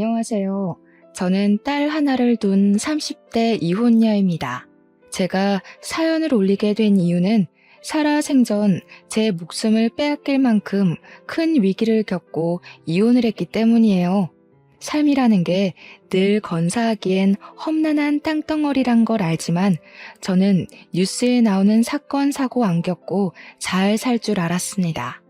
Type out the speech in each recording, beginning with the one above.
안녕하세요. 저는 딸 하나를 둔 30대 이혼녀입니다. 제가 사연을 올리게 된 이유는 살아생전 제 목숨을 빼앗길 만큼 큰 위기를 겪고 이혼을 했기 때문이에요. 삶이라는 게 늘 건사하기엔 험난한 땅덩어리란 걸 알지만 저는 뉴스에 나오는 사건, 사고 안 겪고 잘 살 줄 알았습니다.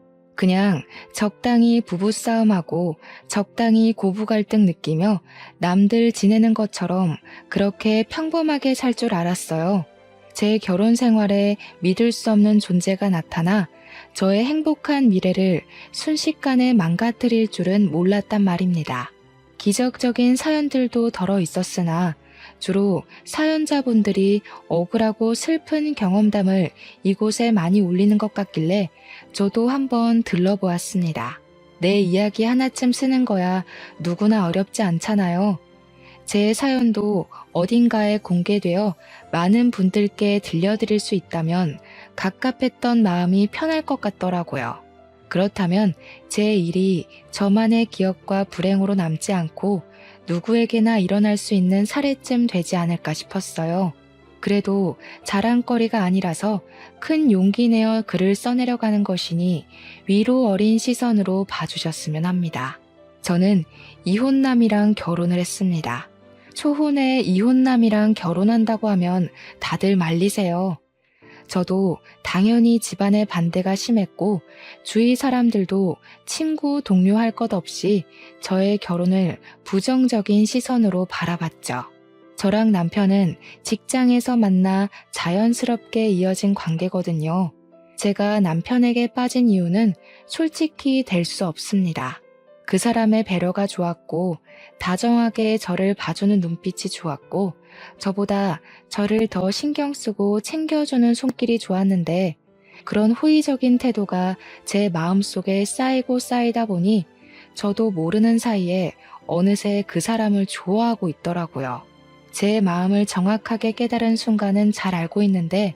그냥 적당히 부부싸움하고 적당히 고부 갈등 느끼며 남들 지내는 것처럼 그렇게 평범하게 살 줄 알았어요. 제 결혼 생활에 믿을 수 없는 존재가 나타나 저의 행복한 미래를 순식간에 망가뜨릴 줄은 몰랐단 말입니다. 기적적인 사연들도 덜어 있었으나 주로 사연자분들이 억울하고 슬픈 경험담을 이곳에 많이 올리는 것 같길래 저도 한번 들러보았습니다. 내 이야기 하나쯤 쓰는 거야 누구나 어렵지 않잖아요. 제 사연도 어딘가에 공개되어 많은 분들께 들려드릴 수 있다면 갑갑했던 마음이 편할 것 같더라고요. 그렇다면 제 일이 저만의 기억과 불행으로 남지 않고 누구에게나 일어날 수 있는 사례쯤 되지 않을까 싶었어요. 그래도 자랑거리가 아니라서 큰 용기 내어 글을 써내려가는 것이니 위로 어린 시선으로 봐주셨으면 합니다. 저는 이혼남이랑 결혼을 했습니다. 초혼에 이혼남이랑 결혼한다고 하면 다들 말리세요. 저도 당연히 집안의 반대가 심했고 주위 사람들도 친구, 동료 할 것 없이 저의 결혼을 부정적인 시선으로 바라봤죠. 저랑 남편은 직장에서 만나 자연스럽게 이어진 관계거든요. 제가 남편에게 빠진 이유는 솔직히 될 수 없습니다. 그 사람의 배려가 좋았고 다정하게 저를 봐주는 눈빛이 좋았고 저보다 저를 더 신경 쓰고 챙겨주는 손길이 좋았는데 그런 호의적인 태도가 제 마음속에 쌓이고 쌓이다 보니 저도 모르는 사이에 어느새 그 사람을 좋아하고 있더라고요. 제 마음을 정확하게 깨달은 순간은 잘 알고 있는데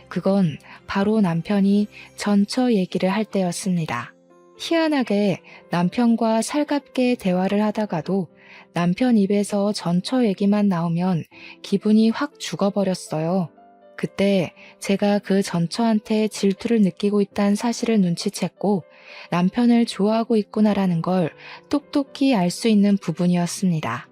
그건 바로 남편이 전처 얘기를 할 때였습니다. 희한하게 남편과 살갑게 대화를 하다가도 남편 입에서 전처 얘기만 나오면 기분이 확 죽어버렸어요. 그때 제가 그 전처한테 질투를 느끼고 있다는 사실을 눈치챘고 남편을 좋아하고 있구나라는 걸 똑똑히 알 수 있는 부분이었습니다.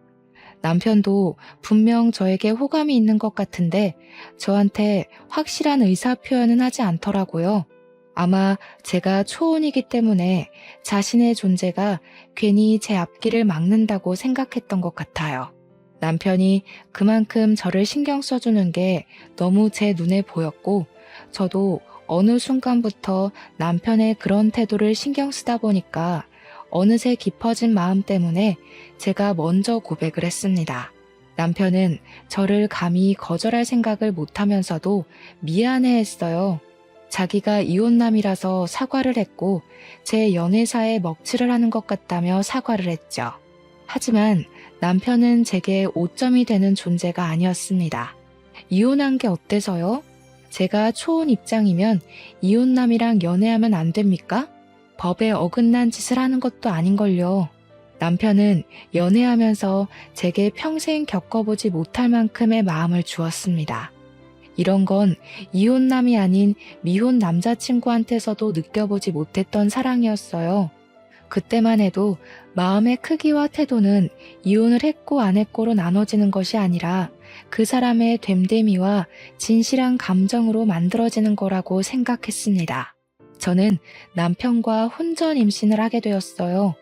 남편도 분명 저에게 호감이 있는 것 같은데 저한테 확실한 의사 표현은 하지 않더라고요. 아마 제가 초혼이기 때문에 자신의 존재가 괜히 제 앞길을 막는다고 생각했던 것 같아요. 남편이 그만큼 저를 신경 써주는 게 너무 제 눈에 보였고 저도 어느 순간부터 남편의 그런 태도를 신경 쓰다 보니까 어느새 깊어진 마음 때문에 제가 먼저 고백을 했습니다. 남편은 저를 감히 거절할 생각을 못하면서도 미안해했어요. 자기가 이혼남이라서 사과를 했고 제 연애사에 먹칠을 하는 것 같다며 사과를 했죠. 하지만 남편은 제게 오점이 되는 존재가 아니었습니다. 이혼한 게 어때서요? 제가 초혼 입장이면 이혼남이랑 연애하면 안 됩니까? 법에 어긋난 짓을 하는 것도 아닌걸요. 남편은 연애하면서 제게 평생 겪어보지 못할 만큼의 마음을 주었습니다. 이런 건 이혼남이 아닌 미혼 남자친구한테서도 느껴보지 못했던 사랑이었어요. 그때만 해도 마음의 크기와 태도는 이혼을 했고 안 했고로 나눠지는 것이 아니라 그 사람의 됨됨이와 진실한 감정으로 만들어지는 거라고 생각했습니다. 저는 남편과 혼전 임신을 하게 되었어요.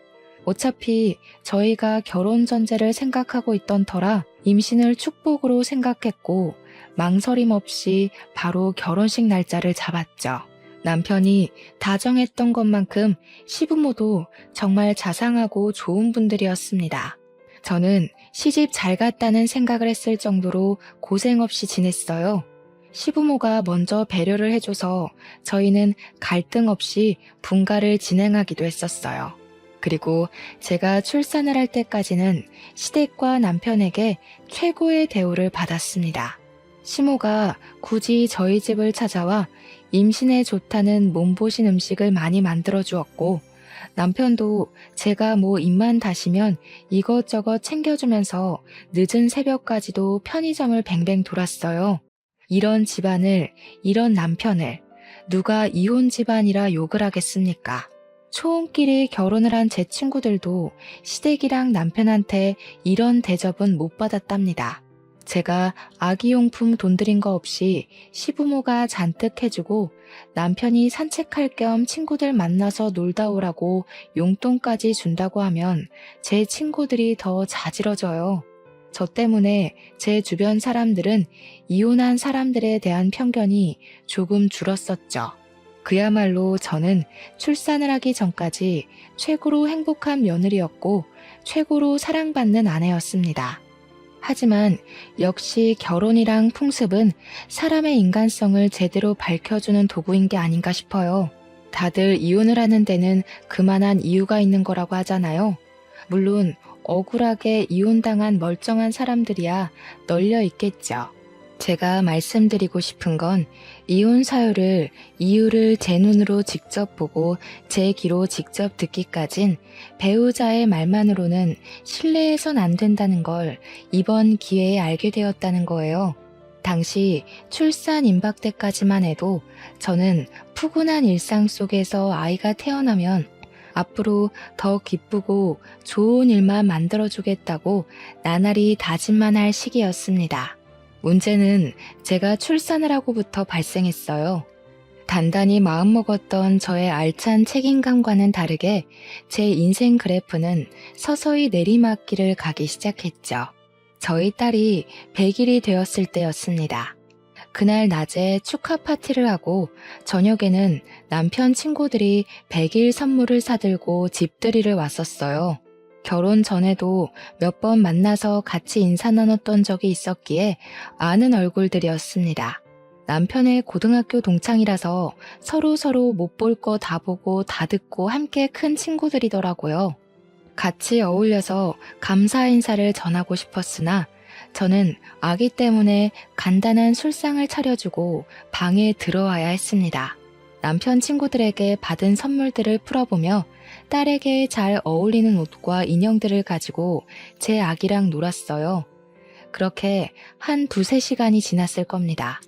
어차피 저희가 결혼 전제를 생각하고 있던 터라 임신을 축복으로 생각했고 망설임 없이 바로 결혼식 날짜를 잡았죠. 남편이 다정했던 것만큼 시부모도 정말 자상하고 좋은 분들이었습니다. 저는 시집 잘 갔다는 생각을 했을 정도로 고생 없이 지냈어요. 시부모가 먼저 배려를 해줘서 저희는 갈등 없이 분가를 진행하기도 했었어요. 그리고 제가 출산을 할 때까지는 시댁과 남편에게 최고의 대우를 받았습니다. 시모가 굳이 저희 집을 찾아와 임신에 좋다는 몸보신 음식을 많이 만들어 주었고 남편도 제가 뭐 입만 다시면 이것저것 챙겨주면서 늦은 새벽까지도 편의점을 뱅뱅 돌았어요. 이런 집안을, 이런 남편을 누가 이혼 집안이라 욕을 하겠습니까? 초혼끼리 결혼을 한 제 친구들도 시댁이랑 남편한테 이런 대접은 못 받았답니다. 제가 아기용품 돈 들인 거 없이 시부모가 잔뜩 해주고 남편이 산책할 겸 친구들 만나서 놀다 오라고 용돈까지 준다고 하면 제 친구들이 더 자지러져요. 저 때문에 제 주변 사람들은 이혼한 사람들에 대한 편견이 조금 줄었었죠. 그야말로 저는 출산을 하기 전까지 최고로 행복한 며느리였고 최고로 사랑받는 아내였습니다. 하지만 역시 결혼이랑 풍습은 사람의 인간성을 제대로 밝혀주는 도구인 게 아닌가 싶어요. 다들 이혼을 하는 데는 그만한 이유가 있는 거라고 하잖아요. 물론 억울하게 이혼당한 멀쩡한 사람들이야 널려 있겠죠. 제가 말씀드리고 싶은 건 이혼 사유를, 이유를 제 눈으로 직접 보고 제 귀로 직접 듣기까진 배우자의 말만으로는 신뢰해선 안 된다는 걸 이번 기회에 알게 되었다는 거예요. 당시 출산 임박 때까지만 해도 저는 푸근한 일상 속에서 아이가 태어나면 앞으로 더 기쁘고 좋은 일만 만들어주겠다고 나날이 다짐만 할 시기였습니다. 문제는 제가 출산을 하고부터 발생했어요. 단단히 마음먹었던 저의 알찬 책임감과는 다르게 제 인생 그래프는 서서히 내리막길을 가기 시작했죠. 저희 딸이 100일이 되었을 때였습니다. 그날 낮에 축하 파티를 하고 저녁에는 남편 친구들이 100일 선물을 사들고 집들이를 왔었어요. 결혼 전에도 몇 번 만나서 같이 인사 나눴던 적이 있었기에 아는 얼굴들이었습니다. 남편의 고등학교 동창이라서 서로 못 볼 거 다 보고 다 듣고 함께 큰 친구들이더라고요. 같이 어울려서 감사 인사를 전하고 싶었으나 저는 아기 때문에 간단한 술상을 차려주고 방에 들어와야 했습니다. 남편 친구들에게 받은 선물들을 풀어보며 딸에게 잘 어울리는 옷과 인형들을 가지고 제 아기랑 놀았어요. 그렇게 한 2-3시간이 지났을 겁니다.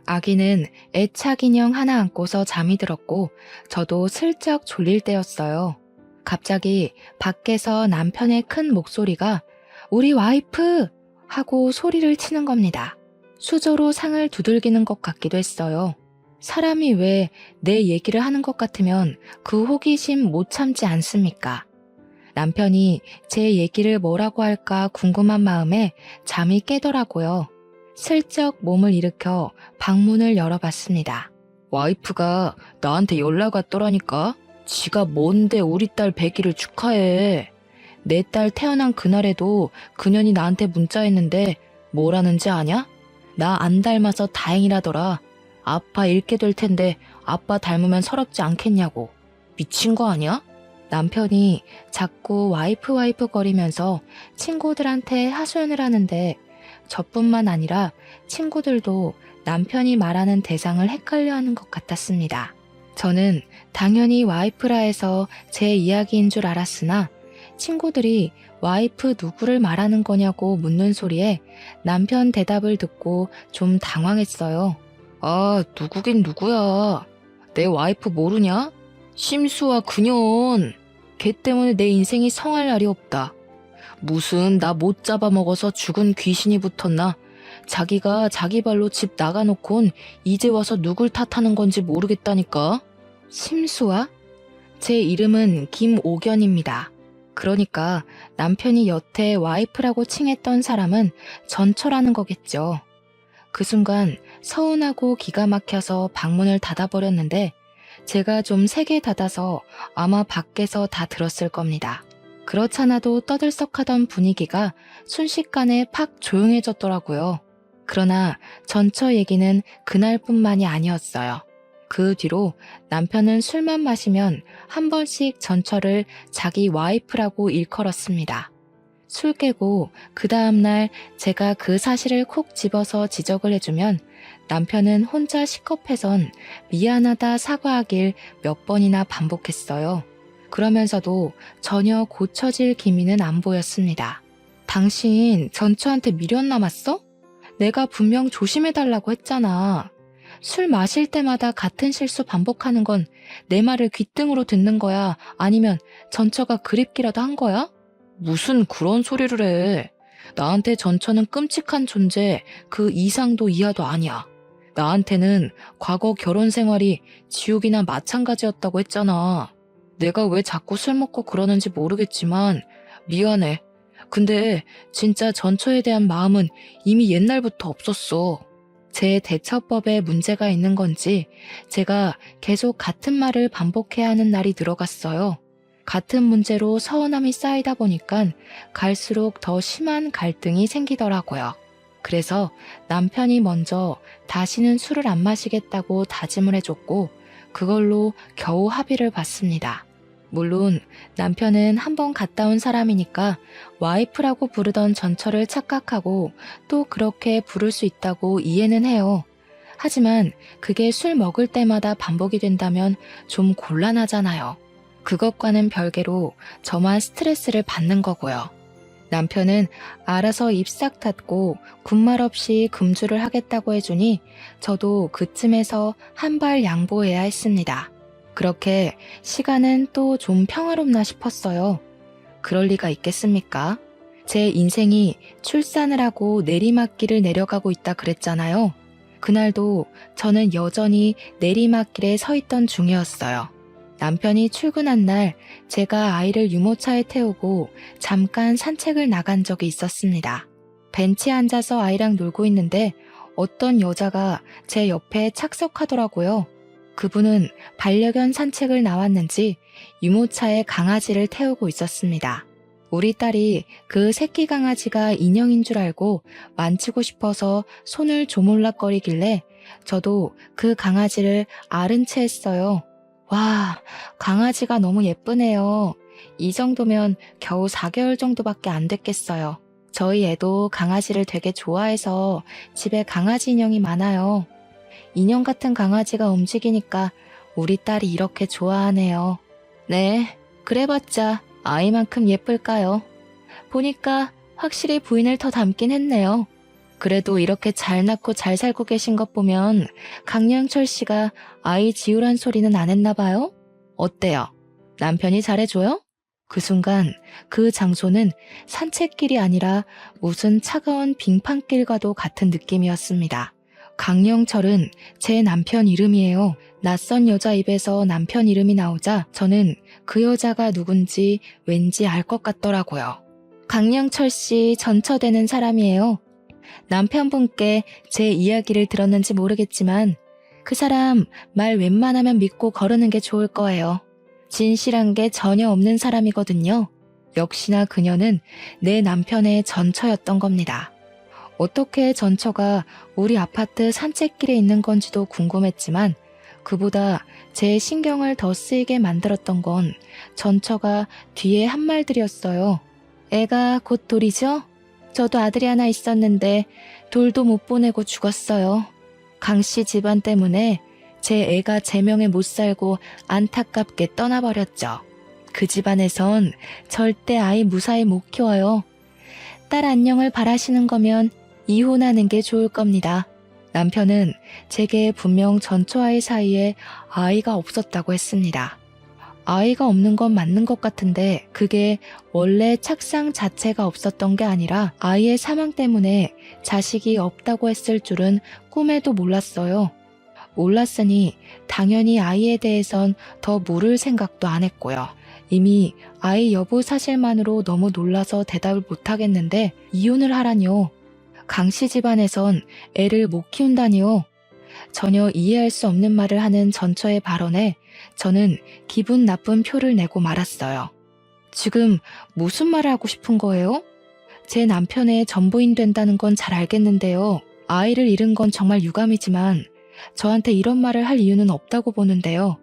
아기는 애착 인형 하나 안고서 잠이 들었고 저도 슬쩍 졸릴 때였어요. 갑자기 밖에서 남편의 큰 목소리가 "우리 와이프!" 하고 소리를 치는 겁니다. 수저로 상을 두들기는 것 같기도 했어요. 사람이 왜 내 얘기를 하는 것 같으면 그 호기심 못 참지 않습니까? 남편이 제 얘기를 뭐라고 할까 궁금한 마음에 잠이 깨더라고요. 슬쩍 몸을 일으켜 방문을 열어봤습니다. 와이프가 나한테 연락 왔더라니까. 지가 뭔데 우리 딸 100일을 축하해. 내 딸 태어난 그날에도 그년이 나한테 문자했는데 뭐라는지 아냐? 나 안 닮아서 다행이라더라. 아빠 잃게 될 텐데 아빠 닮으면 서럽지 않겠냐고. 미친 거 아니야? 남편이 자꾸 와이프 거리면서 친구들한테 하소연을 하는데 저뿐만 아니라 친구들도 남편이 말하는 대상을 헷갈려하는 것 같았습니다. 저는 당연히 와이프라 해서 제 이야기인 줄 알았으나 친구들이 와이프 누구를 말하는 거냐고 묻는 소리에 남편 대답을 듣고 좀 당황했어요. 아, 누구긴 누구야. 내 와이프 모르냐? 심수와 그년. 걔 때문에 내 인생이 성할 날이 없다. 무슨 나 못 잡아먹어서 죽은 귀신이 붙었나? 자기가 자기 발로 집 나가놓곤 이제 와서 누굴 탓하는 건지 모르겠다니까. 심수아? 제 이름은 김옥연입니다. 그러니까 남편이 여태 와이프라고 칭했던 사람은 전처라는 거겠죠. 그 순간 서운하고 기가 막혀서 방문을 닫아버렸는데 제가 좀 세게 닫아서 아마 밖에서 다 들었을 겁니다. 그렇잖아도 떠들썩하던 분위기가 순식간에 팍 조용해졌더라고요. 그러나 전처 얘기는 그날뿐만이 아니었어요. 그 뒤로 남편은 술만 마시면 한 번씩 전처를 자기 와이프라고 일컬었습니다. 술 깨고 그 다음날 제가 그 사실을 콕 집어서 지적을 해주면 남편은 혼자 식겁해선 미안하다 사과하길 몇 번이나 반복했어요. 그러면서도 전혀 고쳐질 기미는 안 보였습니다. 당신 전처한테 미련 남았어? 내가 분명 조심해달라고 했잖아. 술 마실 때마다 같은 실수 반복하는 건 내 말을 귓등으로 듣는 거야? 아니면 전처가 그립기라도 한 거야? 무슨 그런 소리를 해. 나한테 전처는 끔찍한 존재, 그 이상도 이하도 아니야. 나한테는 과거 결혼 생활이 지옥이나 마찬가지였다고 했잖아. 내가 왜 자꾸 술 먹고 그러는지 모르겠지만 미안해. 근데 진짜 전처에 대한 마음은 이미 옛날부터 없었어. 제 대처법에 문제가 있는 건지 제가 계속 같은 말을 반복해야 하는 날이 늘어갔어요. 같은 문제로 서운함이 쌓이다 보니까 갈수록 더 심한 갈등이 생기더라고요. 그래서 남편이 먼저 다시는 술을 안 마시겠다고 다짐을 해줬고 그걸로 겨우 합의를 봤습니다. 물론 남편은 한번 갔다 온 사람이니까 와이프라고 부르던 전처를 착각하고 또 그렇게 부를 수 있다고 이해는 해요. 하지만 그게 술 먹을 때마다 반복이 된다면 좀 곤란하잖아요. 그것과는 별개로 저만 스트레스를 받는 거고요. 남편은 알아서 입 싹 닫고 군말 없이 금주를 하겠다고 해주니 저도 그쯤에서 한 발 양보해야 했습니다. 그렇게 시간은 또 좀 평화롭나 싶었어요. 그럴 리가 있겠습니까? 제 인생이 출산을 하고 내리막길을 내려가고 있다 그랬잖아요. 그날도 저는 여전히 내리막길에 서 있던 중이었어요. 남편이 출근한 날 제가 아이를 유모차에 태우고 잠깐 산책을 나간 적이 있었습니다. 벤치에 앉아서 아이랑 놀고 있는데 어떤 여자가 제 옆에 착석하더라고요. 그분은 반려견 산책을 나왔는지 유모차에 강아지를 태우고 있었습니다. 우리 딸이 그 새끼 강아지가 인형인 줄 알고 만지고 싶어서 손을 조물락거리길래 저도 그 강아지를 아른 채 했어요. 와, 강아지가 너무 예쁘네요. 이 정도면 겨우 4개월 정도밖에 안 됐겠어요. 저희 애도 강아지를 되게 좋아해서 집에 강아지 인형이 많아요. 인형 같은 강아지가 움직이니까 우리 딸이 이렇게 좋아하네요. 네, 그래봤자 아이만큼 예쁠까요? 보니까 확실히 부인을 더 닮긴 했네요. 그래도 이렇게 잘 낳고 잘 살고 계신 것 보면 강영철 씨가 아이 지우란 소리는 안 했나 봐요? 어때요? 남편이 잘해줘요? 그 순간 그 장소는 산책길이 아니라 무슨 차가운 빙판길과도 같은 느낌이었습니다. 강영철은 제 남편 이름이에요. 낯선 여자 입에서 남편 이름이 나오자 저는 그 여자가 누군지 왠지 알 것 같더라고요. 강영철 씨 전처되는 사람이에요. 남편분께 제 이야기를 들었는지 모르겠지만 그 사람 말 웬만하면 믿고 거르는 게 좋을 거예요. 진실한 게 전혀 없는 사람이거든요. 역시나 그녀는 내 남편의 전처였던 겁니다. 어떻게 전처가 우리 아파트 산책길에 있는 건지도 궁금했지만 그보다 제 신경을 더 쓰이게 만들었던 건 전처가 뒤에 한 말들이었어요. 애가 곧 돌이죠? 저도 아들이 하나 있었는데 돌도 못 보내고 죽었어요. 강씨 집안 때문에 제 애가 제 명에 못 살고 안타깝게 떠나버렸죠. 그 집안에선 절대 아이 무사히 못 키워요. 딸 안녕을 바라시는 거면 이혼하는 게 좋을 겁니다. 남편은 제게 분명 전처아이 사이에 아이가 없었다고 했습니다. 아이가 없는 건 맞는 것 같은데 그게 원래 착상 자체가 없었던 게 아니라 아이의 사망 때문에 자식이 없다고 했을 줄은 꿈에도 몰랐어요. 몰랐으니 당연히 아이에 대해선 더 물을 생각도 안 했고요. 이미 아이 여부 사실만으로 너무 놀라서 대답을 못 하겠는데 이혼을 하라니요. 강씨 집안에선 애를 못 키운다니요. 전혀 이해할 수 없는 말을 하는 전처의 발언에 저는 기분 나쁜 표를 내고 말았어요. 지금 무슨 말을 하고 싶은 거예요? 제 남편의 전부인 된다는 건 잘 알겠는데요. 아이를 잃은 건 정말 유감이지만 저한테 이런 말을 할 이유는 없다고 보는데요.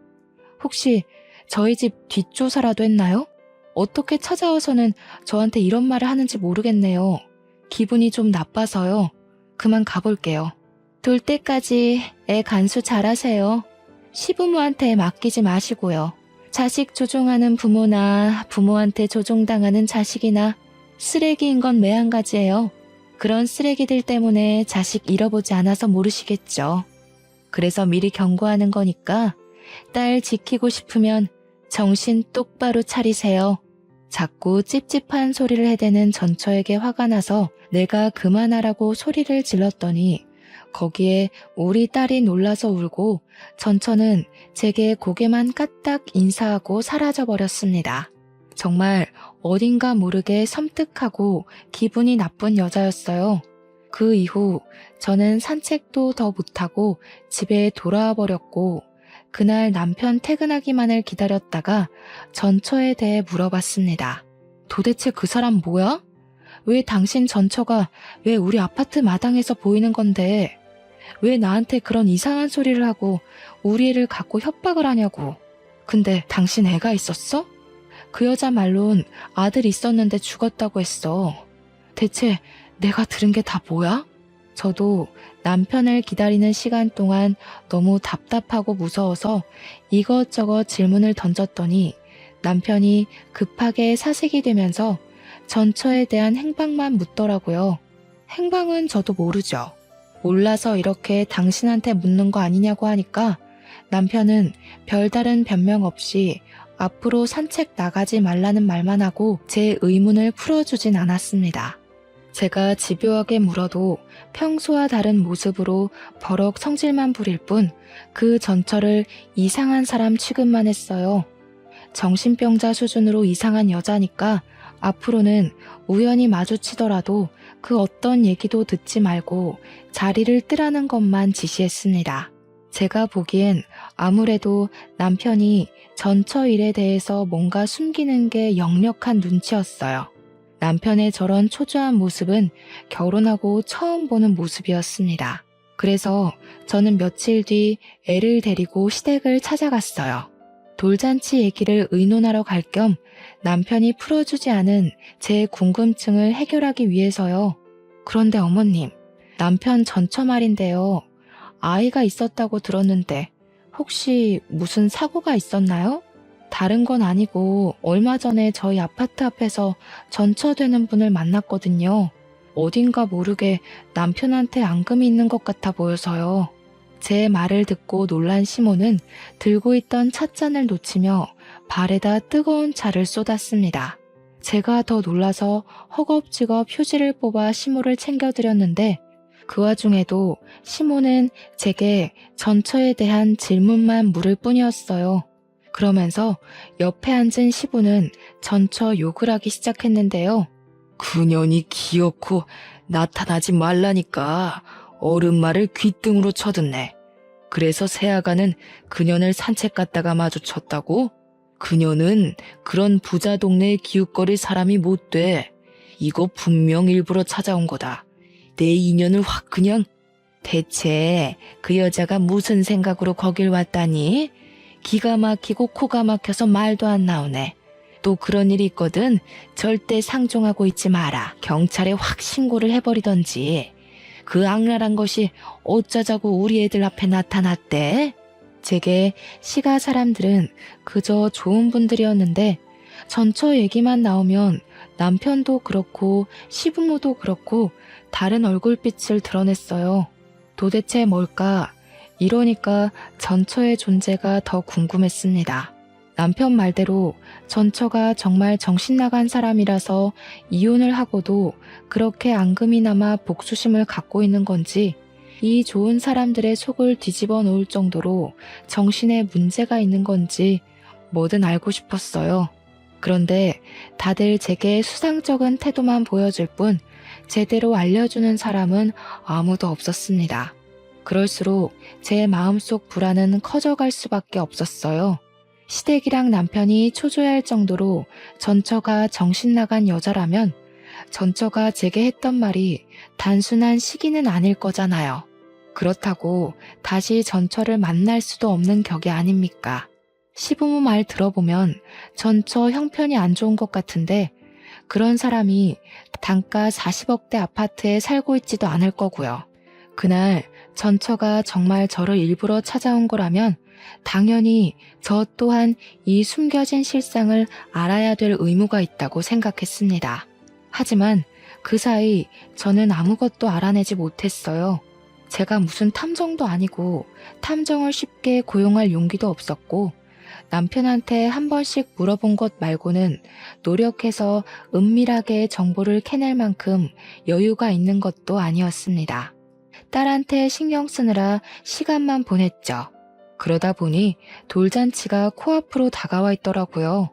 혹시 저희 집 뒷조사라도 했나요? 어떻게 찾아와서는 저한테 이런 말을 하는지 모르겠네요. 기분이 좀 나빠서요. 그만 가볼게요. 돌 때까지 애 간수 잘하세요. 시부모한테 맡기지 마시고요. 자식 조종하는 부모나 부모한테 조종당하는 자식이나 쓰레기인 건 매한가지예요. 그런 쓰레기들 때문에 자식 잃어보지 않아서 모르시겠죠. 그래서 미리 경고하는 거니까 딸 지키고 싶으면 정신 똑바로 차리세요. 자꾸 찝찝한 소리를 해대는 전처에게 화가 나서 내가 그만하라고 소리를 질렀더니 거기에 우리 딸이 놀라서 울고 전처는 제게 고개만 까딱 인사하고 사라져버렸습니다. 정말 어딘가 모르게 섬뜩하고 기분이 나쁜 여자였어요. 그 이후 저는 산책도 더 못하고 집에 돌아와 버렸고 그날 남편 퇴근하기만을 기다렸다가 전처에 대해 물어봤습니다. 도대체 그 사람 뭐야? 왜 당신 전처가 왜 우리 아파트 마당에서 보이는 건데 왜 나한테 그런 이상한 소리를 하고 우리 애를 갖고 협박을 하냐고. 근데 당신 애가 있었어? 그 여자 말론 아들 있었는데 죽었다고 했어. 대체 내가 들은 게 다 뭐야? 저도 남편을 기다리는 시간 동안 너무 답답하고 무서워서 이것저것 질문을 던졌더니 남편이 급하게 사색이 되면서 전처에 대한 행방만 묻더라고요. 행방은 저도 모르죠. 몰라서 이렇게 당신한테 묻는 거 아니냐고 하니까 남편은 별다른 변명 없이 앞으로 산책 나가지 말라는 말만 하고 제 의문을 풀어주진 않았습니다. 제가 집요하게 물어도 평소와 다른 모습으로 버럭 성질만 부릴 뿐 그 전처를 이상한 사람 취급만 했어요. 정신병자 수준으로 이상한 여자니까 앞으로는 우연히 마주치더라도 그 어떤 얘기도 듣지 말고 자리를 뜨라는 것만 지시했습니다. 제가 보기엔 아무래도 남편이 전처 일에 대해서 뭔가 숨기는 게 역력한 눈치였어요. 남편의 저런 초조한 모습은 결혼하고 처음 보는 모습이었습니다. 그래서 저는 며칠 뒤 애를 데리고 시댁을 찾아갔어요. 돌잔치 얘기를 의논하러 갈 겸 남편이 풀어주지 않은 제 궁금증을 해결하기 위해서요. 그런데 어머님, 남편 전처 말인데요. 아이가 있었다고 들었는데 혹시 무슨 사고가 있었나요? 다른 건 아니고 얼마 전에 저희 아파트 앞에서 전처되는 분을 만났거든요. 어딘가 모르게 남편한테 앙금이 있는 것 같아 보여서요. 제 말을 듣고 놀란 시모는 들고 있던 찻잔을 놓치며 발에다 뜨거운 차를 쏟았습니다. 제가 더 놀라서 허겁지겁 휴지를 뽑아 시모를 챙겨드렸는데 그 와중에도 시모는 제게 전처에 대한 질문만 물을 뿐이었어요. 그러면서 옆에 앉은 시부는 전처 욕을 하기 시작했는데요. 그년이 기어코 나타나지 말라니까 어른 말을 귓등으로 쳐듣네. 그래서 새아가는 그년을 산책 갔다가 마주쳤다고? 그년은 그런 부자 동네에 기웃거릴 사람이 못 돼. 이거 분명 일부러 찾아온 거다. 내 인연을 확 그냥. 대체 그 여자가 무슨 생각으로 거길 왔다니? 기가 막히고 코가 막혀서 말도 안 나오네. 또 그런 일이 있거든 절대 상종하고 있지 마라. 경찰에 확 신고를 해버리던지. 그 악랄한 것이 어쩌자고 우리 애들 앞에 나타났대? 제게 시가 사람들은 그저 좋은 분들이었는데 전처 얘기만 나오면 남편도 그렇고 시부모도 그렇고 다른 얼굴빛을 드러냈어요. 도대체 뭘까? 이러니까 전처의 존재가 더 궁금했습니다. 남편 말대로 전처가 정말 정신나간 사람이라서 이혼을 하고도 그렇게 앙금이 남아 복수심을 갖고 있는 건지 이 좋은 사람들의 속을 뒤집어 놓을 정도로 정신에 문제가 있는 건지 뭐든 알고 싶었어요. 그런데 다들 제게 수상쩍은 태도만 보여줄 뿐 제대로 알려주는 사람은 아무도 없었습니다. 그럴수록 제 마음속 불안은 커져갈 수밖에 없었어요. 시댁이랑 남편이 초조해할 정도로 전처가 정신나간 여자라면 전처가 제게 했던 말이 단순한 시기는 아닐 거잖아요. 그렇다고 다시 전처를 만날 수도 없는 격이 아닙니까? 시부모 말 들어보면 전처 형편이 안 좋은 것 같은데 그런 사람이 단가 40억대 아파트에 살고 있지도 않을 거고요. 그날 전처가 정말 저를 일부러 찾아온 거라면 당연히 저 또한 이 숨겨진 실상을 알아야 될 의무가 있다고 생각했습니다. 하지만 그 사이 저는 아무것도 알아내지 못했어요. 제가 무슨 탐정도 아니고 탐정을 쉽게 고용할 용기도 없었고 남편한테 한 번씩 물어본 것 말고는 노력해서 은밀하게 정보를 캐낼 만큼 여유가 있는 것도 아니었습니다. 딸한테 신경 쓰느라 시간만 보냈죠. 그러다 보니 돌잔치가 코앞으로 다가와 있더라고요.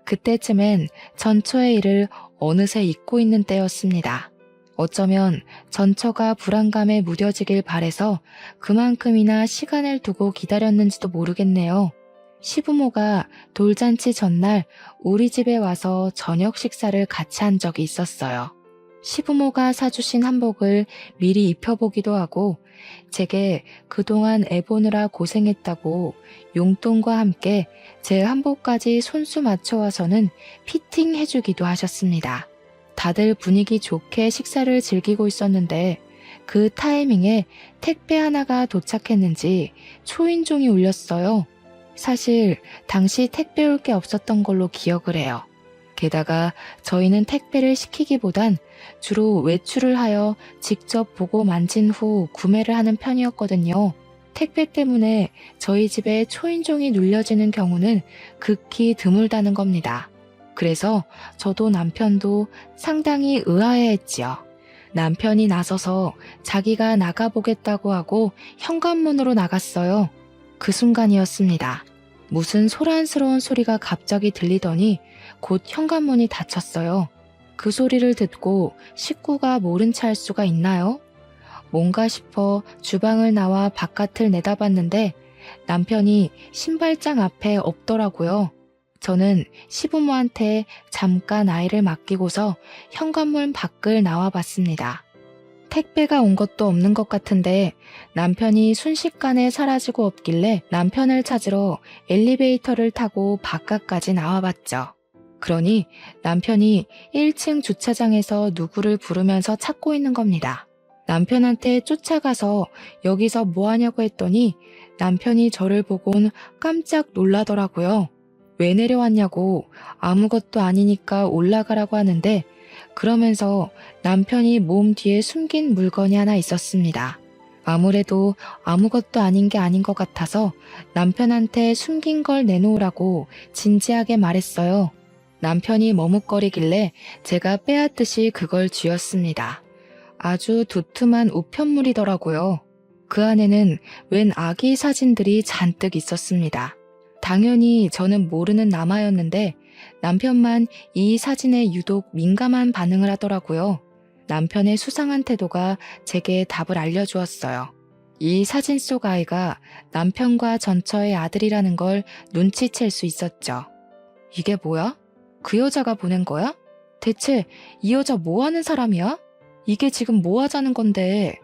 그때쯤엔 전처의 일을 어느새 잊고 있는 때였습니다. 어쩌면 전처가 불안감에 무뎌지길 바래서 그만큼이나 시간을 두고 기다렸는지도 모르겠네요. 시부모가 돌잔치 전날 우리 집에 와서 저녁 식사를 같이 한 적이 있었어요. 시부모가 사주신 한복을 미리 입혀보기도 하고 제게 그동안 애 보느라 고생했다고 용돈과 함께 제 한복까지 손수 맞춰와서는 피팅해주기도 하셨습니다. 다들 분위기 좋게 식사를 즐기고 있었는데 그 타이밍에 택배 하나가 도착했는지 초인종이 울렸어요. 사실 당시 택배 올 게 없었던 걸로 기억을 해요. 게다가 저희는 택배를 시키기보단 주로 외출을 하여 직접 보고 만진 후 구매를 하는 편이었거든요. 택배 때문에 저희 집에 초인종이 눌려지는 경우는 극히 드물다는 겁니다. 그래서 저도 남편도 상당히 의아해했지요. 남편이 나서서 자기가 나가보겠다고 하고 현관문으로 나갔어요. 그 순간이었습니다. 무슨 소란스러운 소리가 갑자기 들리더니 곧 현관문이 닫혔어요. 그 소리를 듣고 식구가 모른 채 할 수가 있나요? 뭔가 싶어 주방을 나와 바깥을 내다봤는데 남편이 신발장 앞에 없더라고요. 저는 시부모한테 잠깐 아이를 맡기고서 현관문 밖을 나와봤습니다. 택배가 온 것도 없는 것 같은데 남편이 순식간에 사라지고 없길래 남편을 찾으러 엘리베이터를 타고 바깥까지 나와봤죠. 그러니 남편이 1층 주차장에서 누구를 부르면서 찾고 있는 겁니다. 남편한테 쫓아가서 여기서 뭐 하냐고 했더니 남편이 저를 보곤 깜짝 놀라더라고요. 왜 내려왔냐고 아무것도 아니니까 올라가라고 하는데 그러면서 남편이 몸 뒤에 숨긴 물건이 하나 있었습니다. 아무래도 아무것도 아닌 게 아닌 것 같아서 남편한테 숨긴 걸 내놓으라고 진지하게 말했어요. 남편이 머뭇거리길래 제가 빼앗듯이 그걸 쥐었습니다. 아주 두툼한 우편물이더라고요. 그 안에는 웬 아기 사진들이 잔뜩 있었습니다. 당연히 저는 모르는 남아였는데 남편만 이 사진에 유독 민감한 반응을 하더라고요. 남편의 수상한 태도가 제게 답을 알려주었어요. 이 사진 속 아이가 남편과 전처의 아들이라는 걸 눈치챌 수 있었죠. 이게 뭐야? 그 여자가 보낸 거야? 대체 이 여자 뭐 하는 사람이야? 이게 지금 뭐 하자는 건데?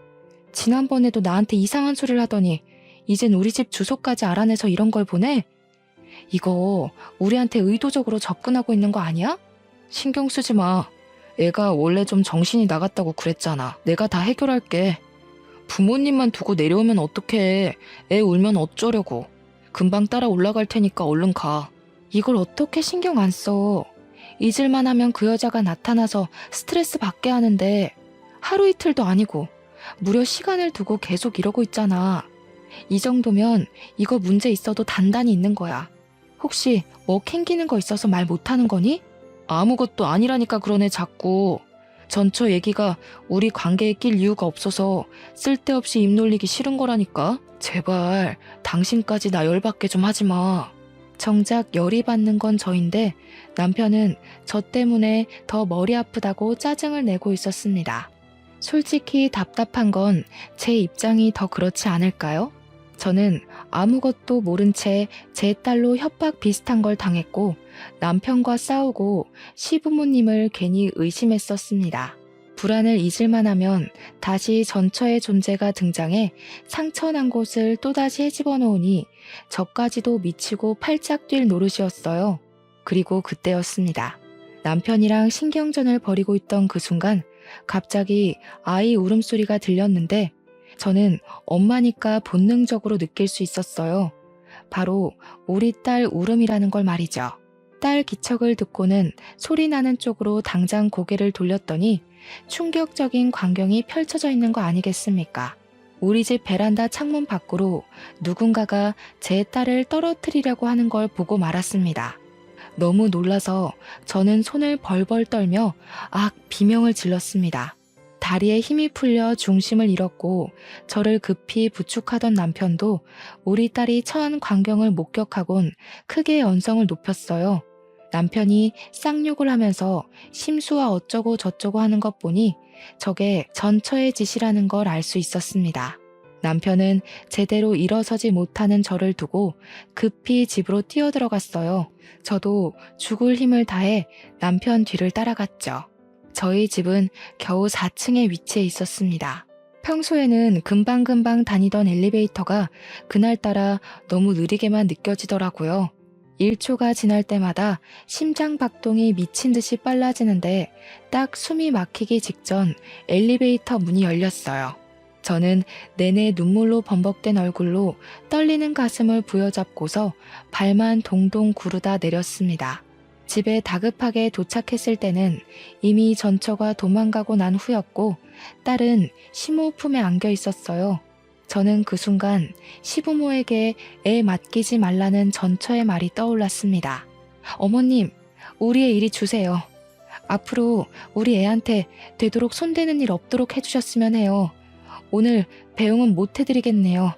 지난번에도 나한테 이상한 소리를 하더니 이젠 우리 집 주소까지 알아내서 이런 걸 보내? 이거 우리한테 의도적으로 접근하고 있는 거 아니야? 신경 쓰지 마. 애가 원래 좀 정신이 나갔다고 그랬잖아. 내가 다 해결할게. 부모님만 두고 내려오면 어떡해. 애 울면 어쩌려고. 금방 따라 올라갈 테니까 얼른 가. 이걸 어떻게 신경 안 써. 잊을만 하면 그 여자가 나타나서 스트레스 받게 하는데 하루 이틀도 아니고 무려 시간을 두고 계속 이러고 있잖아. 이 정도면 이거 문제 있어도 단단히 있는 거야. 혹시 뭐 캥기는 거 있어서 말 못하는 거니? 아무것도 아니라니까 그러네 자꾸. 전처 얘기가 우리 관계에 낄 이유가 없어서 쓸데없이 입 놀리기 싫은 거라니까. 제발 당신까지 나 열받게 좀 하지 마. 정작 열이 받는 건 저인데 남편은 저 때문에 더 머리 아프다고 짜증을 내고 있었습니다. 솔직히 답답한 건 제 입장이 더 그렇지 않을까요? 저는 아무것도 모른 채 제 딸로 협박 비슷한 걸 당했고 남편과 싸우고 시부모님을 괜히 의심했었습니다. 불안을 잊을만 하면 다시 전처의 존재가 등장해 상처난 곳을 또다시 헤집어 놓으니 저까지도 미치고 팔짝 뛸 노릇이었어요. 그리고 그때였습니다. 남편이랑 신경전을 벌이고 있던 그 순간 갑자기 아이 울음소리가 들렸는데 저는 엄마니까 본능적으로 느낄 수 있었어요. 바로 우리 딸 울음이라는 걸 말이죠. 딸 기척을 듣고는 소리 나는 쪽으로 당장 고개를 돌렸더니 충격적인 광경이 펼쳐져 있는 거 아니겠습니까? 우리 집 베란다 창문 밖으로 누군가가 제 딸을 떨어뜨리려고 하는 걸 보고 말았습니다. 너무 놀라서 저는 손을 벌벌 떨며 비명을 질렀습니다. 다리에 힘이 풀려 중심을 잃었고 저를 급히 부축하던 남편도 우리 딸이 처한 광경을 목격하곤 크게 언성을 높였어요. 남편이 쌍욕을 하면서 심수와 어쩌고 저쩌고 하는 것 보니 저게 전처의 짓이라는 걸 알 수 있었습니다. 남편은 제대로 일어서지 못하는 저를 두고 급히 집으로 뛰어들어갔어요. 저도 죽을 힘을 다해 남편 뒤를 따라갔죠. 저희 집은 겨우 4층에 위치해 있었습니다. 평소에는 금방금방 다니던 엘리베이터가 그날따라 너무 느리게만 느껴지더라고요. 1초가 지날 때마다 심장 박동이 미친 듯이 빨라지는데 딱 숨이 막히기 직전 엘리베이터 문이 열렸어요. 저는 내내 눈물로 범벅된 얼굴로 떨리는 가슴을 부여잡고서 발만 동동 구르다 내렸습니다. 집에 다급하게 도착했을 때는 이미 전처가 도망가고 난 후였고 딸은 시모 품에 안겨 있었어요. 저는 그 순간 시부모에게 애 맡기지 말라는 전처의 말이 떠올랐습니다. 어머님, 우리의 이리 주세요. 앞으로 우리 애한테 되도록 손대는 일 없도록 해주셨으면 해요. 오늘 배웅은 못 해드리겠네요.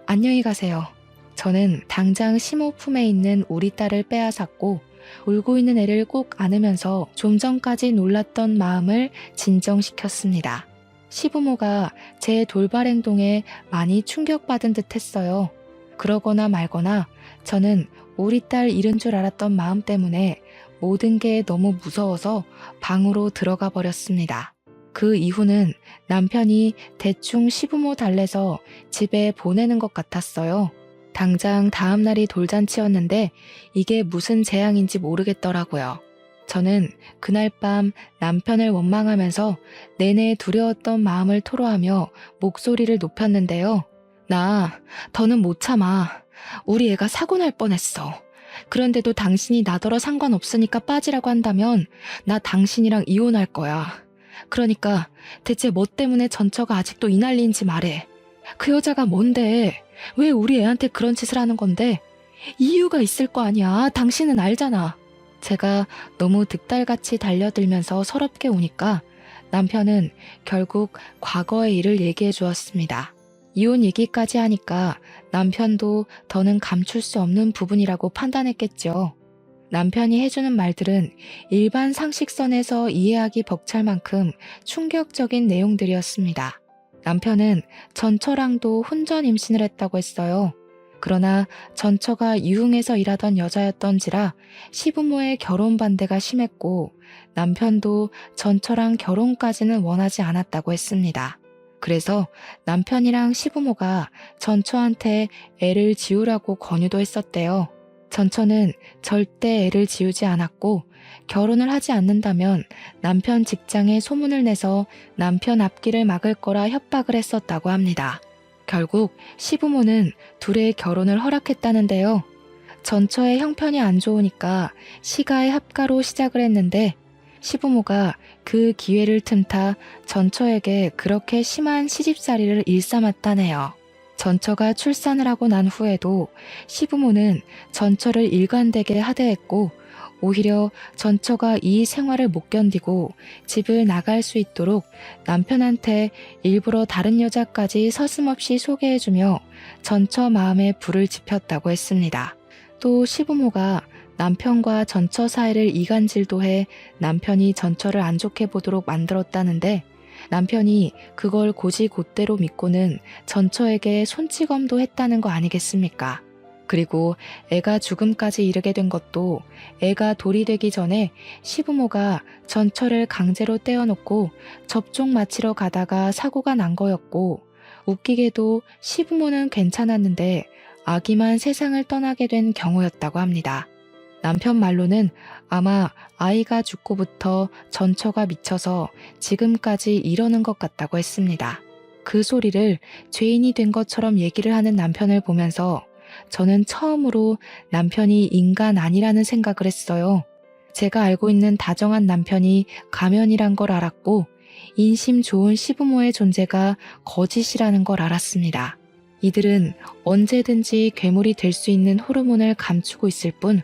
안녕히 가세요. 저는 당장 시모 품에 있는 우리 딸을 빼앗았고 울고 있는 애를 꼭 안으면서 좀 전까지 놀랐던 마음을 진정시켰습니다. 시부모가 제 돌발 행동에 많이 충격받은 듯 했어요. 그러거나 말거나 저는 우리 딸 잃은 줄 알았던 마음 때문에 모든 게 너무 무서워서 방으로 들어가 버렸습니다. 그 이후는 남편이 대충 시부모 달래서 집에 보내는 것 같았어요. 당장 다음 날이 돌잔치였는데 이게 무슨 재앙인지 모르겠더라고요. 저는 그날 밤 남편을 원망하면서 내내 두려웠던 마음을 토로하며 목소리를 높였는데요. 나 더는 못 참아. 우리 애가 사고 날 뻔했어. 그런데도 당신이 나더러 상관없으니까 빠지라고 한다면 나 당신이랑 이혼할 거야. 그러니까 대체 뭐 때문에 전처가 아직도 이 난리인지 말해. 그 여자가 뭔데? 왜 우리 애한테 그런 짓을 하는 건데? 이유가 있을 거 아니야. 당신은 알잖아. 제가 너무 득달같이 달려들면서 서럽게 우니까 남편은 결국 과거의 일을 얘기해 주었습니다. 이혼 얘기까지 하니까 남편도 더는 감출 수 없는 부분이라고 판단했겠죠. 남편이 해주는 말들은 일반 상식선에서 이해하기 벅찰 만큼 충격적인 내용들이었습니다. 남편은 전처랑도 혼전 임신을 했다고 했어요. 그러나 전처가 유흥에서 일하던 여자였던지라 시부모의 결혼 반대가 심했고 남편도 전처랑 결혼까지는 원하지 않았다고 했습니다. 그래서 남편이랑 시부모가 전처한테 애를 지우라고 권유도 했었대요. 전처는 절대 애를 지우지 않았고 결혼을 하지 않는다면 남편 직장에 소문을 내서 남편 앞길을 막을 거라 협박을 했었다고 합니다. 결국 시부모는 둘의 결혼을 허락했다는데요. 전처의 형편이 안 좋으니까 시가의 합가로 시작을 했는데 시부모가 그 기회를 틈타 전처에게 그렇게 심한 시집살이를 일삼았다네요. 전처가 출산을 하고 난 후에도 시부모는 전처를 일관되게 하대했고 오히려 전처가 이 생활을 못 견디고 집을 나갈 수 있도록 남편한테 일부러 다른 여자까지 서슴없이 소개해주며 전처 마음에 불을 지폈다고 했습니다. 또 시부모가 남편과 전처 사이를 이간질도 해 남편이 전처를 안 좋게 보도록 만들었다는데 남편이 그걸 곧이곧대로 믿고는 전처에게 손찌검도 했다는 거 아니겠습니까? 그리고 애가 죽음까지 이르게 된 것도 애가 돌이 되기 전에 시부모가 전처를 강제로 떼어놓고 접종 마치러 가다가 사고가 난 거였고 웃기게도 시부모는 괜찮았는데 아기만 세상을 떠나게 된 경우였다고 합니다. 남편 말로는 아마 아이가 죽고부터 전처가 미쳐서 지금까지 이러는 것 같다고 했습니다. 그 소리를 죄인이 된 것처럼 얘기를 하는 남편을 보면서 저는 처음으로 남편이 인간 아니라는 생각을 했어요. 제가 알고 있는 다정한 남편이 가면이란 걸 알았고 인심 좋은 시부모의 존재가 거짓이라는 걸 알았습니다. 이들은 언제든지 괴물이 될 수 있는 호르몬을 감추고 있을 뿐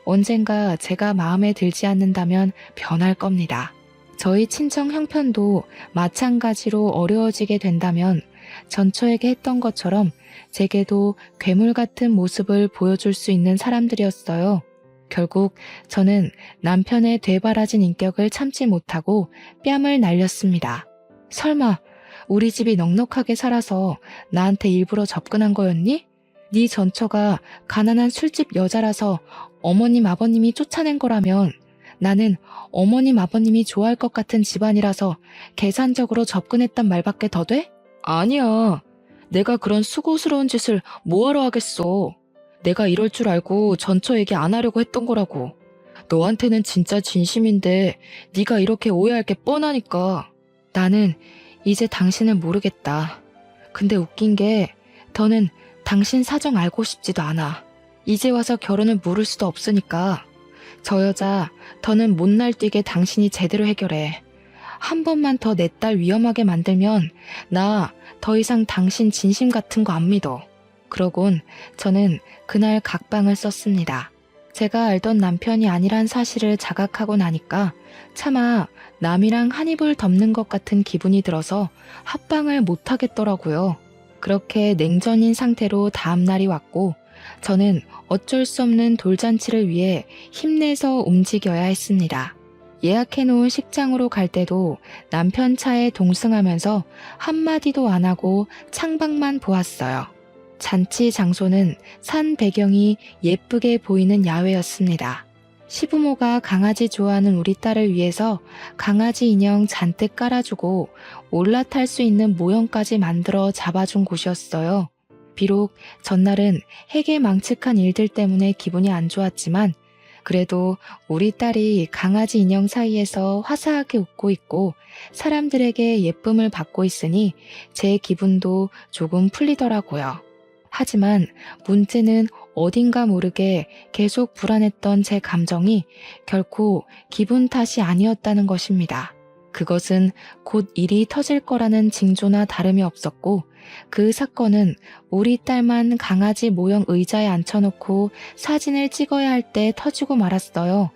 언젠가 제가 마음에 들지 않는다면 변할 겁니다. 저희 친정 형편도 마찬가지로 어려워지게 된다면 전처에게 했던 것처럼 제게도 괴물 같은 모습을 보여줄 수 있는 사람들이었어요. 결국 저는 남편의 되바라진 인격을 참지 못하고 뺨을 날렸습니다. 설마 우리 집이 넉넉하게 살아서 나한테 일부러 접근한 거였니? 네 전처가 가난한 술집 여자라서 어머님 아버님이 쫓아낸 거라면 나는 어머님 아버님이 좋아할 것 같은 집안이라서 계산적으로 접근했단 말밖에 더 돼? 아니야. 내가 그런 수고스러운 짓을 뭐하러 하겠어. 내가 이럴 줄 알고 전처 얘기 안 하려고 했던 거라고. 너한테는 진짜 진심인데 네가 이렇게 오해할 게 뻔하니까. 나는 이제 당신을 모르겠다. 근데 웃긴 게 더는 당신 사정 알고 싶지도 않아. 이제 와서 결혼을 물을 수도 없으니까. 저 여자 더는 못 날뛰게 당신이 제대로 해결해. 한 번만 더 내 딸 위험하게 만들면 나 더 이상 당신 진심 같은 거 안 믿어. 그러곤 저는 그날 각방을 썼습니다. 제가 알던 남편이 아니란 사실을 자각하고 나니까 차마 남이랑 한 입을 덮는 것 같은 기분이 들어서 합방을 못 하겠더라고요. 그렇게 냉전인 상태로 다음 날이 왔고 저는 어쩔 수 없는 돌잔치를 위해 힘내서 움직여야 했습니다. 예약해놓은 식장으로 갈 때도 남편 차에 동승하면서 한마디도 안 하고 창밖만 보았어요. 잔치 장소는 산 배경이 예쁘게 보이는 야외였습니다. 시부모가 강아지 좋아하는 우리 딸을 위해서 강아지 인형 잔뜩 깔아주고 올라탈 수 있는 모형까지 만들어 잡아준 곳이었어요. 비록 전날은 해괴망측한 일들 때문에 기분이 안 좋았지만 그래도 우리 딸이 강아지 인형 사이에서 화사하게 웃고 있고 사람들에게 예쁨을 받고 있으니 제 기분도 조금 풀리더라고요. 하지만 문제는 어딘가 모르게 계속 불안했던 제 감정이 결코 기분 탓이 아니었다는 것입니다. 그것은 곧 일이 터질 거라는 징조나 다름이 없었고 그 사건은 우리 딸만 강아지 모형 의자에 앉혀놓고 사진을 찍어야 할 때 터지고 말았어요.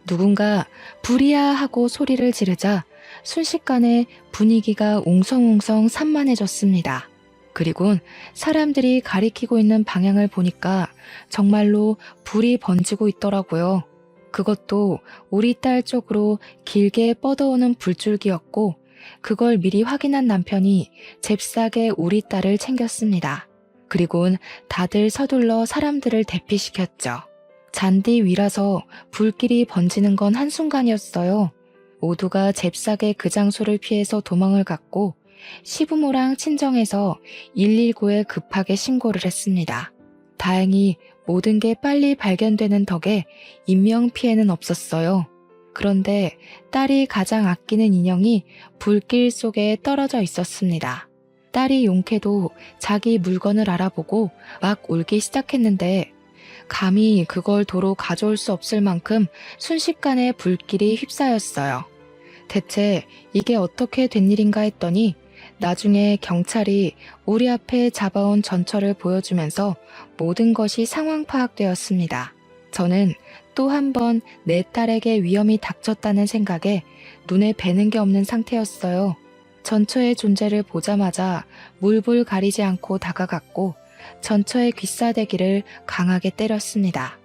누군가 불이야 하고 소리를 지르자 순식간에 분위기가 웅성웅성 산만해졌습니다. 그리곤 사람들이 가리키고 있는 방향을 보니까 정말로 불이 번지고 있더라고요. 그것도 우리 딸 쪽으로 길게 뻗어오는 불줄기였고 그걸 미리 확인한 남편이 잽싸게 우리 딸을 챙겼습니다. 그리곤 다들 서둘러 사람들을 대피시켰죠. 잔디 위라서 불길이 번지는 건 한순간이었어요. 모두가 잽싸게 그 장소를 피해서 도망을 갔고 시부모랑 친정에서 119에 급하게 신고를 했습니다. 다행히 모든 게 빨리 발견되는 덕에 인명피해는 없었어요. 그런데 딸이 가장 아끼는 인형이 불길 속에 떨어져 있었습니다. 딸이 용케도 자기 물건을 알아보고 막 울기 시작했는데 감히 그걸 도로 가져올 수 없을 만큼 순식간에 불길이 휩싸였어요. 대체 이게 어떻게 된 일인가 했더니 나중에 경찰이 우리 앞에 잡아온 전처를 보여주면서 모든 것이 상황 파악되었습니다. 저는 또 한 번 내 딸에게 위험이 닥쳤다는 생각에 눈에 뵈는 게 없는 상태였어요. 전처의 존재를 보자마자 물불 가리지 않고 다가갔고 전처의 귀싸대기를 강하게 때렸습니다.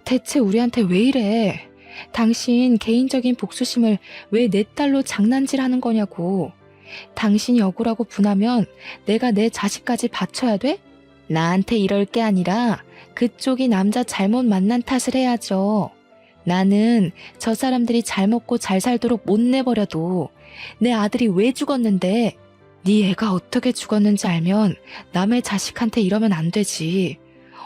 대체 우리한테 왜 이래? 당신 개인적인 복수심을 왜 내 딸로 장난질하는 거냐고. 당신이 억울하고 분하면 내가 내 자식까지 바쳐야 돼? 나한테 이럴 게 아니라 그쪽이 남자 잘못 만난 탓을 해야죠. 나는 저 사람들이 잘 먹고 잘 살도록 못 내버려도 내 아들이 왜 죽었는데 네 애가 어떻게 죽었는지 알면 남의 자식한테 이러면 안 되지.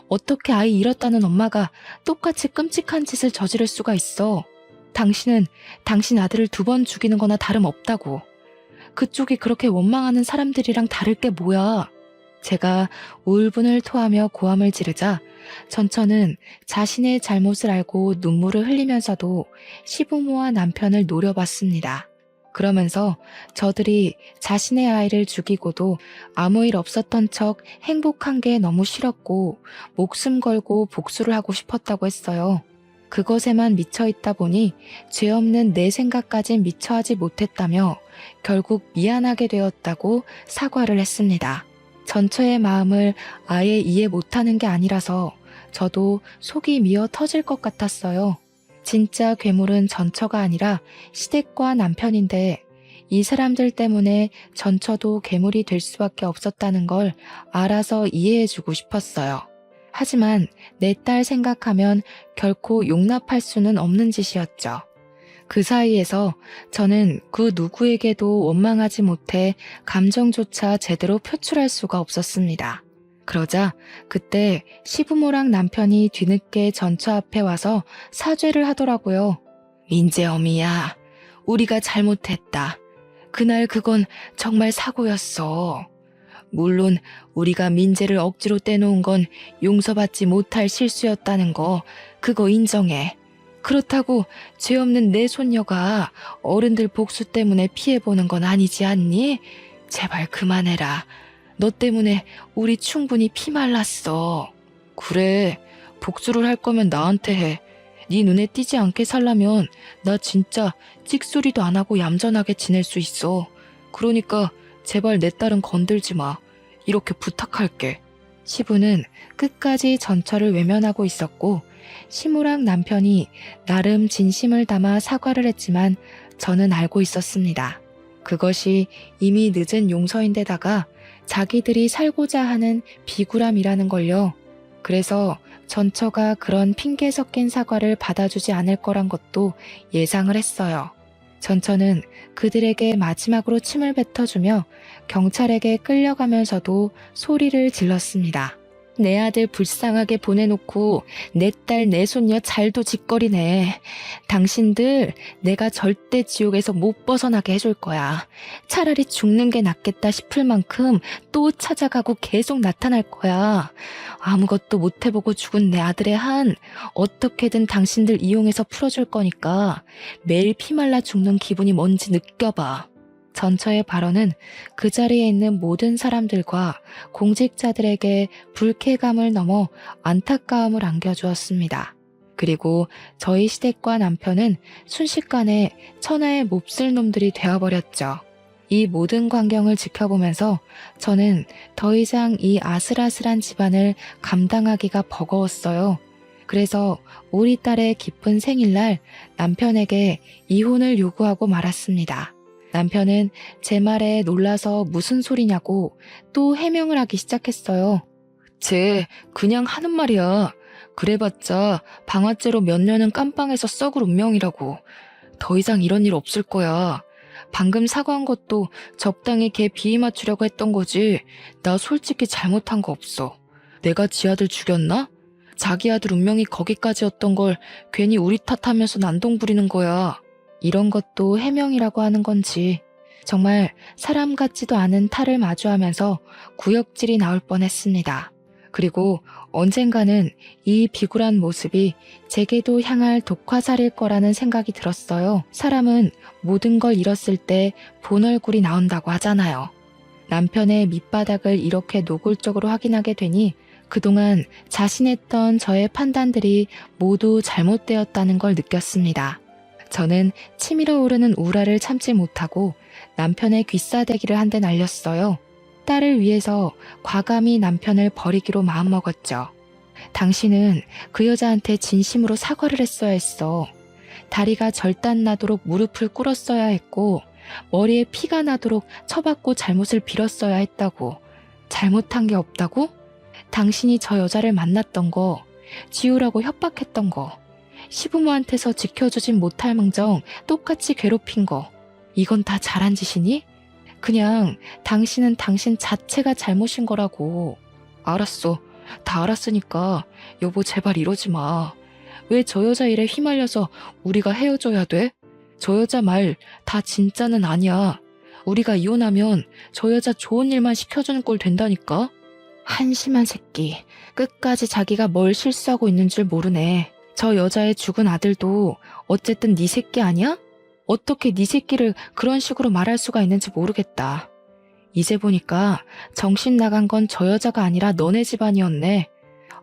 어떻게 아이 잃었다는 엄마가 똑같이 끔찍한 짓을 저지를 수가 있어. 당신은 당신 아들을 2번 죽이는 거나 다름없다고. 그쪽이 그렇게 원망하는 사람들이랑 다를 게 뭐야? 제가 울분을 토하며 고함을 지르자 전처는 자신의 잘못을 알고 눈물을 흘리면서도 시부모와 남편을 노려봤습니다. 그러면서 저들이 자신의 아이를 죽이고도 아무 일 없었던 척 행복한 게 너무 싫었고 목숨 걸고 복수를 하고 싶었다고 했어요. 그것에만 미쳐 있다 보니 죄 없는 내 생각까진 미처 하지 못했다며 결국 미안하게 되었다고 사과를 했습니다. 전처의 마음을 아예 이해 못하는 게 아니라서 저도 속이 미어 터질 것 같았어요. 진짜 괴물은 전처가 아니라 시댁과 남편인데 이 사람들 때문에 전처도 괴물이 될 수밖에 없었다는 걸 알아서 이해해주고 싶었어요. 하지만 내 딸 생각하면 결코 용납할 수는 없는 짓이었죠. 그 사이에서 저는 그 누구에게도 원망하지 못해 감정조차 제대로 표출할 수가 없었습니다. 그러자 그때 시부모랑 남편이 뒤늦게 전처 앞에 와서 사죄를 하더라고요. 민재 어미야, 우리가 잘못했다. 그날 그건 정말 사고였어. 물론 우리가 민재를 억지로 떼놓은 건 용서받지 못할 실수였다는 거 그거 인정해. 그렇다고 죄 없는 내 손녀가 어른들 복수 때문에 피해보는 건 아니지 않니? 제발 그만해라. 너 때문에 우리 충분히 피말랐어. 그래, 복수를 할 거면 나한테 해. 네 눈에 띄지 않게 살려면 나 진짜 찍소리도 안 하고 얌전하게 지낼 수 있어. 그러니까 제발 내 딸은 건들지 마. 이렇게 부탁할게. 시부는 끝까지 전처를 외면하고 있었고 시무랑 남편이 나름 진심을 담아 사과를 했지만 저는 알고 있었습니다. 그것이 이미 늦은 용서인데다가 자기들이 살고자 하는 비굴함이라는 걸요. 그래서 전처가 그런 핑계 섞인 사과를 받아주지 않을 거란 것도 예상을 했어요. 전처는 그들에게 마지막으로 침을 뱉어주며 경찰에게 끌려가면서도 소리를 질렀습니다. 내 아들 불쌍하게 보내놓고 내 딸 내 손녀 잘도 짓거리네. 당신들 내가 절대 지옥에서 못 벗어나게 해줄 거야. 차라리 죽는 게 낫겠다 싶을 만큼 또 찾아가고 계속 나타날 거야. 아무것도 못 해보고 죽은 내 아들의 한 어떻게든 당신들 이용해서 풀어줄 거니까 매일 피말라 죽는 기분이 뭔지 느껴봐. 전처의 발언은 그 자리에 있는 모든 사람들과 공직자들에게 불쾌감을 넘어 안타까움을 안겨주었습니다. 그리고 저희 시댁과 남편은 순식간에 천하의 몹쓸 놈들이 되어버렸죠. 이 모든 광경을 지켜보면서 저는 더 이상 이 아슬아슬한 집안을 감당하기가 버거웠어요. 그래서 우리 딸의 기쁜 생일날 남편에게 이혼을 요구하고 말았습니다. 남편은 제 말에 놀라서 무슨 소리냐고 또 해명을 하기 시작했어요. 쟤 그냥 하는 말이야. 그래봤자 방아쇠로 몇 년은 깜빵에서 썩을 운명이라고. 더 이상 이런 일 없을 거야. 방금 사과한 것도 적당히 걔 비위 맞추려고 했던 거지. 나 솔직히 잘못한 거 없어. 내가 지 아들 죽였나? 자기 아들 운명이 거기까지였던 걸 괜히 우리 탓하면서 난동 부리는 거야. 이런 것도 해명이라고 하는 건지 정말 사람 같지도 않은 탈을 마주하면서 구역질이 나올 뻔했습니다. 그리고 언젠가는 이 비굴한 모습이 제게도 향할 독화살일 거라는 생각이 들었어요. 사람은 모든 걸 잃었을 때 본 얼굴이 나온다고 하잖아요. 남편의 밑바닥을 이렇게 노골적으로 확인하게 되니 그동안 자신했던 저의 판단들이 모두 잘못되었다는 걸 느꼈습니다. 저는 치밀어 오르는 우라를 참지 못하고 남편의 귀싸대기를 한 대 날렸어요. 딸을 위해서 과감히 남편을 버리기로 마음먹었죠. 당신은 그 여자한테 진심으로 사과를 했어야 했어. 다리가 절단나도록 무릎을 꿇었어야 했고 머리에 피가 나도록 쳐받고 잘못을 빌었어야 했다고. 잘못한 게 없다고? 당신이 저 여자를 만났던 거, 지우라고 협박했던 거, 시부모한테서 지켜주진 못할 망정 똑같이 괴롭힌 거, 이건 다 잘한 짓이니? 그냥 당신은 당신 자체가 잘못인 거라고. 알았어. 다 알았으니까 여보 제발 이러지 마. 왜 저 여자 일에 휘말려서 우리가 헤어져야 돼? 저 여자 말 다 진짜는 아니야. 우리가 이혼하면 저 여자 좋은 일만 시켜주는 꼴 된다니까? 한심한 새끼. 끝까지 자기가 뭘 실수하고 있는 줄 모르네. 저 여자의 죽은 아들도 어쨌든 네 새끼 아니야? 어떻게 네 새끼를 그런 식으로 말할 수가 있는지 모르겠다. 이제 보니까 정신 나간 건 저 여자가 아니라 너네 집안이었네.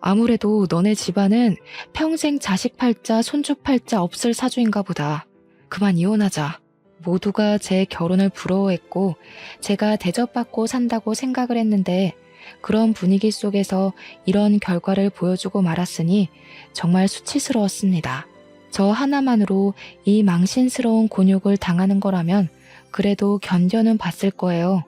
아무래도 너네 집안은 평생 자식 팔자, 손주 팔자 없을 사주인가 보다. 그만 이혼하자. 모두가 제 결혼을 부러워했고 제가 대접받고 산다고 생각을 했는데 그런 분위기 속에서 이런 결과를 보여주고 말았으니 정말 수치스러웠습니다. 저 하나만으로 이 망신스러운 곤욕을 당하는 거라면 그래도 견뎌는 봤을 거예요.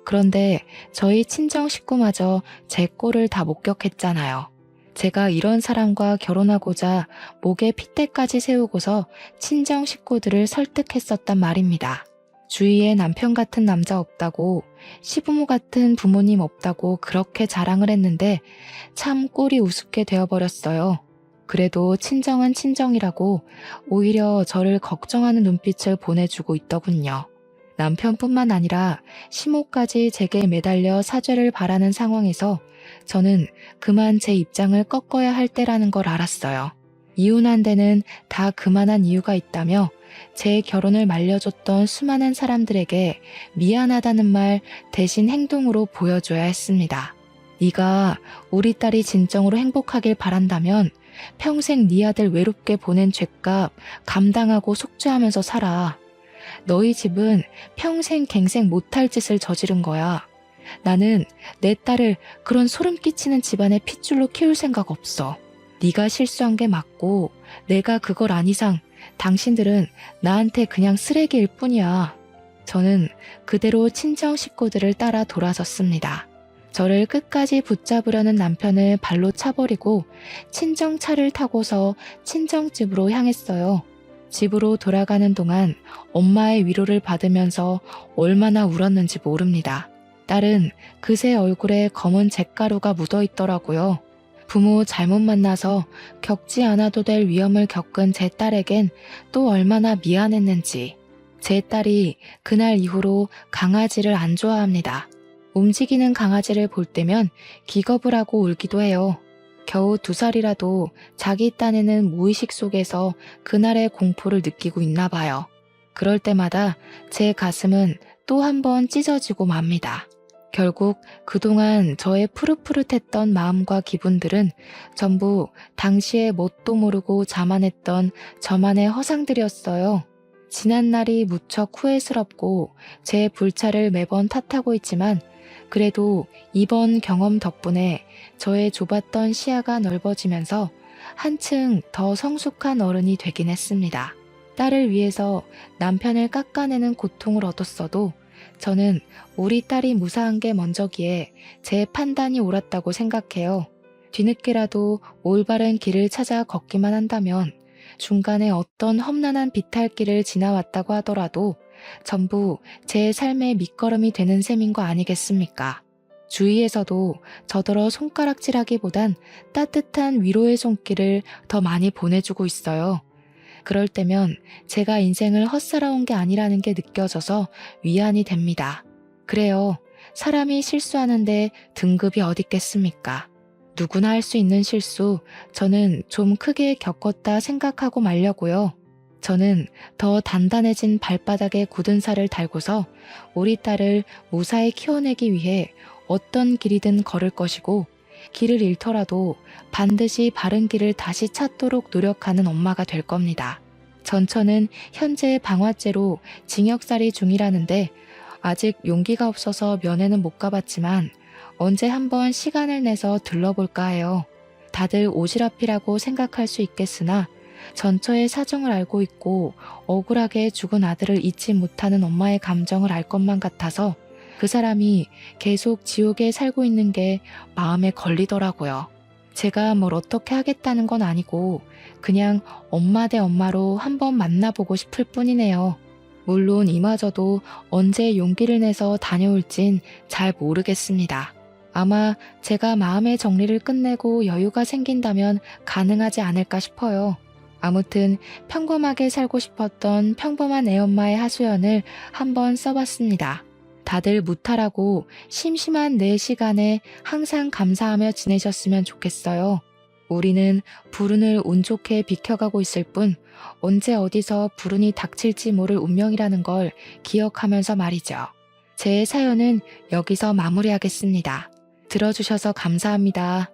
그런데 저희 친정 식구마저 제 꼴을 다 목격했잖아요. 제가 이런 사람과 결혼하고자 목에 핏대까지 세우고서 친정 식구들을 설득했었단 말입니다. 주위에 남편 같은 남자 없다고, 시부모 같은 부모님 없다고 그렇게 자랑을 했는데 참 꼴이 우습게 되어버렸어요. 그래도 친정은 친정이라고 오히려 저를 걱정하는 눈빛을 보내주고 있더군요. 남편뿐만 아니라 시모까지 제게 매달려 사죄를 바라는 상황에서 저는 그만 제 입장을 꺾어야 할 때라는 걸 알았어요. 이혼한 데는 다 그만한 이유가 있다며 제 결혼을 말려줬던 수많은 사람들에게 미안하다는 말 대신 행동으로 보여줘야 했습니다. 네가 우리 딸이 진정으로 행복하길 바란다면 평생 네 아들 외롭게 보낸 죗값 감당하고 속죄하면서 살아. 너희 집은 평생 갱생 못할 짓을 저지른 거야. 나는 내 딸을 그런 소름 끼치는 집안의 핏줄로 키울 생각 없어. 네가 실수한 게 맞고 내가 그걸 안 이상 당신들은 나한테 그냥 쓰레기일 뿐이야. 저는 그대로 친정 식구들을 따라 돌아섰습니다. 저를 끝까지 붙잡으려는 남편을 발로 차버리고 친정차를 타고서 친정집으로 향했어요. 집으로 돌아가는 동안 엄마의 위로를 받으면서 얼마나 울었는지 모릅니다. 딸은 그새 얼굴에 검은 잿가루가 묻어있더라고요. 부모 잘못 만나서 겪지 않아도 될 위험을 겪은 제 딸에겐 또 얼마나 미안했는지. 제 딸이 그날 이후로 강아지를 안 좋아합니다. 움직이는 강아지를 볼 때면 기겁을 하고 울기도 해요. 겨우 2살이라도 자기 딴에는 무의식 속에서 그날의 공포를 느끼고 있나 봐요. 그럴 때마다 제 가슴은 또 한 번 찢어지고 맙니다. 결국 그동안 저의 푸릇푸릇했던 마음과 기분들은 전부 당시에 뭣도 모르고 자만했던 저만의 허상들이었어요. 지난 날이 무척 후회스럽고 제 불찰을 매번 탓하고 있지만 그래도 이번 경험 덕분에 저의 좁았던 시야가 넓어지면서 한층 더 성숙한 어른이 되긴 했습니다. 딸을 위해서 남편을 깎아내는 고통을 얻었어도 저는 우리 딸이 무사한 게 먼저기에 제 판단이 옳았다고 생각해요. 뒤늦게라도 올바른 길을 찾아 걷기만 한다면 중간에 어떤 험난한 비탈길을 지나왔다고 하더라도 전부 제 삶의 밑거름이 되는 셈인 거 아니겠습니까? 주위에서도 저더러 손가락질하기보단 따뜻한 위로의 손길을 더 많이 보내주고 있어요. 그럴 때면 제가 인생을 헛살아온 게 아니라는 게 느껴져서 위안이 됩니다. 그래요. 사람이 실수하는데 등급이 어딨겠습니까? 누구나 할 수 있는 실수, 저는 좀 크게 겪었다 생각하고 말려고요. 저는 더 단단해진 발바닥에 굳은 살을 달고서 우리 딸을 무사히 키워내기 위해 어떤 길이든 걸을 것이고 길을 잃더라도 반드시 바른 길을 다시 찾도록 노력하는 엄마가 될 겁니다. 전처는 현재 방화죄로 징역살이 중이라는데 아직 용기가 없어서 면회는 못 가봤지만 언제 한번 시간을 내서 들러볼까 해요. 다들 오지랖이라고 생각할 수 있겠으나 전처의 사정을 알고 있고 억울하게 죽은 아들을 잊지 못하는 엄마의 감정을 알 것만 같아서 그 사람이 계속 지옥에 살고 있는 게 마음에 걸리더라고요. 제가 뭘 어떻게 하겠다는 건 아니고 그냥 엄마 대 엄마로 한번 만나보고 싶을 뿐이네요. 물론 이마저도 언제 용기를 내서 다녀올진 잘 모르겠습니다. 아마 제가 마음의 정리를 끝내고 여유가 생긴다면 가능하지 않을까 싶어요. 아무튼 평범하게 살고 싶었던 평범한 애엄마의 하소연을 한번 써봤습니다. 다들 무탈하고 심심한 내 시간에 항상 감사하며 지내셨으면 좋겠어요. 우리는 불운을 운 좋게 비켜가고 있을 뿐 언제 어디서 불운이 닥칠지 모를 운명이라는 걸 기억하면서 말이죠. 제 사연은 여기서 마무리하겠습니다. 들어주셔서 감사합니다.